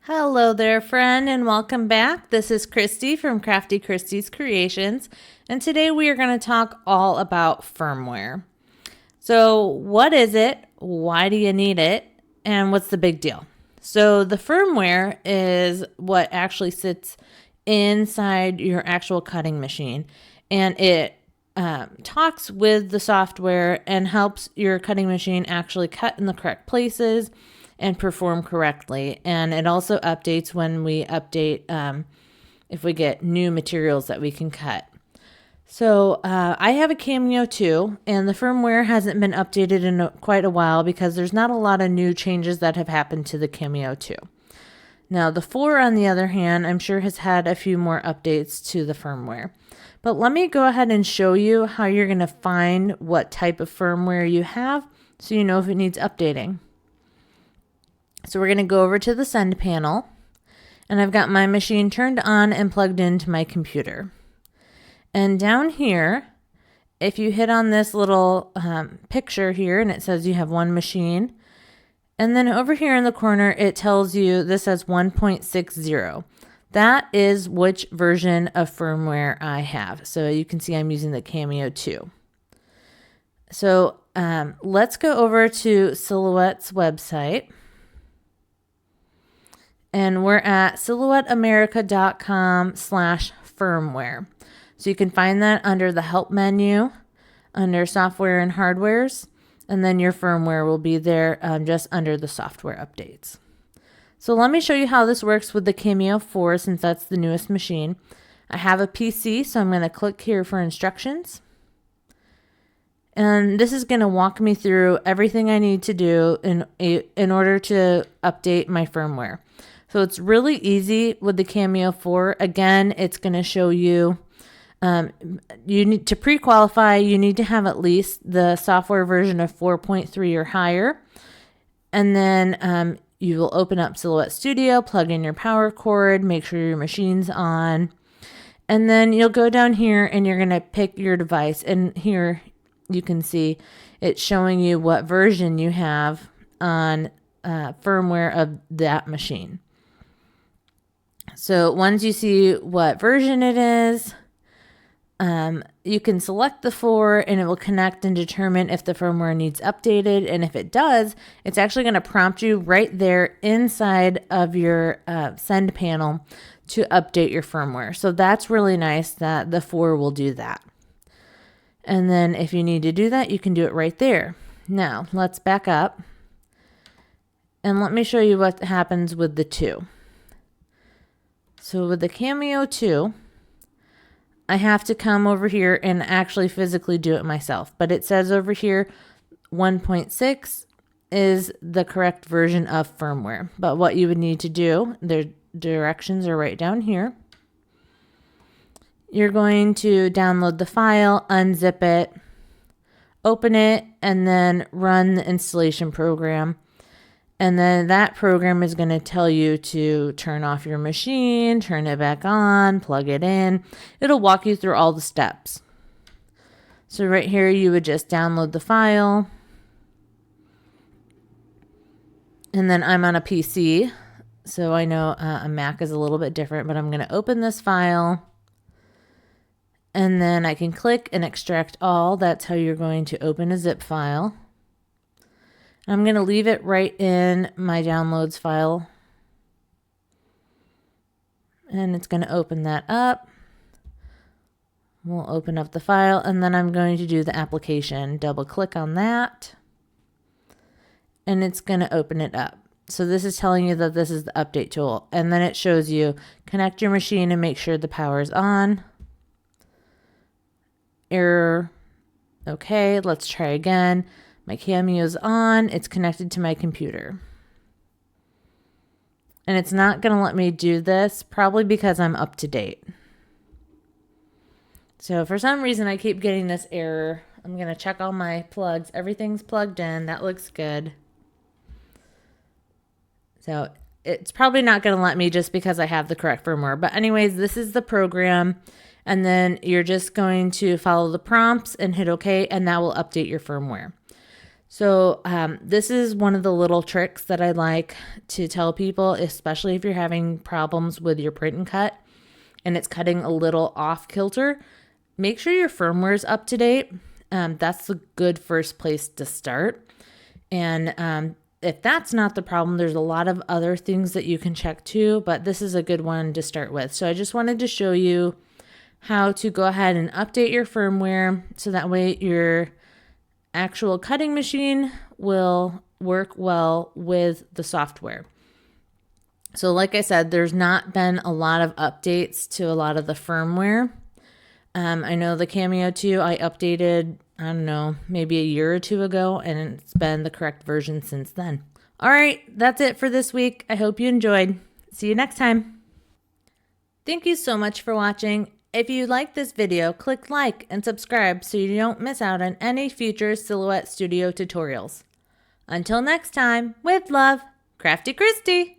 Hello there, friend, and welcome back. This is Christy from Crafty Christy's Creations, and today we are going to talk all about firmware. So, what is it? Why do you need it? And what's the big deal? So, the firmware is what actually sits inside your actual cutting machine, and it talks with the software and helps your cutting machine actually cut in the correct places and perform correctly. And it also updates when we update if we get new materials that we can cut. So I have a Cameo too, and the firmware hasn't been updated in quite a while because there's not a lot of new changes that have happened to the Cameo 2. Now the 4, on the other hand, I'm sure has had a few more updates to the firmware. But let me go ahead and show you how you're going to find what type of firmware you have so you know if it needs updating. So we're going to go over to the send panel, and I've got my machine turned on and plugged into my computer. And down here, if you hit on this little picture here, and it says you have one machine, and then over here in the corner, it tells you this says 1.60. That is which version of firmware I have. So you can see I'm using the Cameo 2. So let's go over to Silhouette's website. And we're at silhouetteamerica.com/firmware. So you can find that under the help menu, under software and hardwares, and then your firmware will be there just under the software updates. So let me show you how this works with the Cameo 4 since that's the newest machine. I have a PC, so I'm going to click here for instructions. And this is going to walk me through everything I need to do in order to update my firmware. So it's really easy with the Cameo 4. Again, it's going to show you, you need to pre-qualify, you need to have at least the software version of 4.3 or higher. And then you will open up Silhouette Studio, plug in your power cord, make sure your machine's on. And then you'll go down here and you're going to pick your device. And here you can see it's showing you what version you have on firmware of that machine. So once you see what version it is, you can select the 4 and it will connect and determine if the firmware needs updated. And if it does, it's actually going to prompt you right there inside of your send panel to update your firmware. So that's really nice that the 4 will do that. And then if you need to do that, you can do it right there. Now let's back up and let me show you what happens with the 2. So with the Cameo 2, I have to come over here and actually physically do it myself. But it says over here 1.6 is the correct version of firmware. But what you would need to do, their directions are right down here. You're going to download the file, unzip it, open it, and then run the installation program. And then that program is going to tell you to turn off your machine, turn it back on, plug it in. It'll walk you through all the steps. So right here, you would just download the file. And then I'm on a PC, so I know a Mac is a little bit different, but I'm going to open this file. And then I can click and extract all. That's how you're going to open a zip file. I'm going to leave it right in my downloads file. And it's going to open that up. We'll open up the file and then I'm going to do the application. Double click on that. And it's going to open it up. So this is telling you that this is the update tool. And then it shows you connect your machine and make sure the power is on. Error. Okay, let's try again. My Cameo's on, it's connected to my computer. And it's not going to let me do this, probably because I'm up to date. So for some reason I keep getting this error. I'm going to check all my plugs. Everything's plugged in, that looks good. So it's probably not going to let me just because I have the correct firmware. But anyways, this is the program. And then you're just going to follow the prompts and hit OK, and that will update your firmware. So this is one of the little tricks that I like to tell people, especially if you're having problems with your print and cut and it's cutting a little off kilter. Make sure your firmware is up to date. That's a good first place to start. And if that's not the problem, there's a lot of other things that you can check too, but this is a good one to start with. So I just wanted to show you how to go ahead and update your firmware so that way your actual cutting machine will work well with the software. So like I said, there's not been a lot of updates to a lot of the firmware. I know the Cameo 2 I updated, I don't know, maybe a year or two ago, and it's been the correct version since then. All right, that's it for this week. I hope you enjoyed. See you next time. Thank you so much for watching. If you like this video, click like and subscribe so you don't miss out on any future Silhouette Studio tutorials. Until next time, with love, Crafty Christy.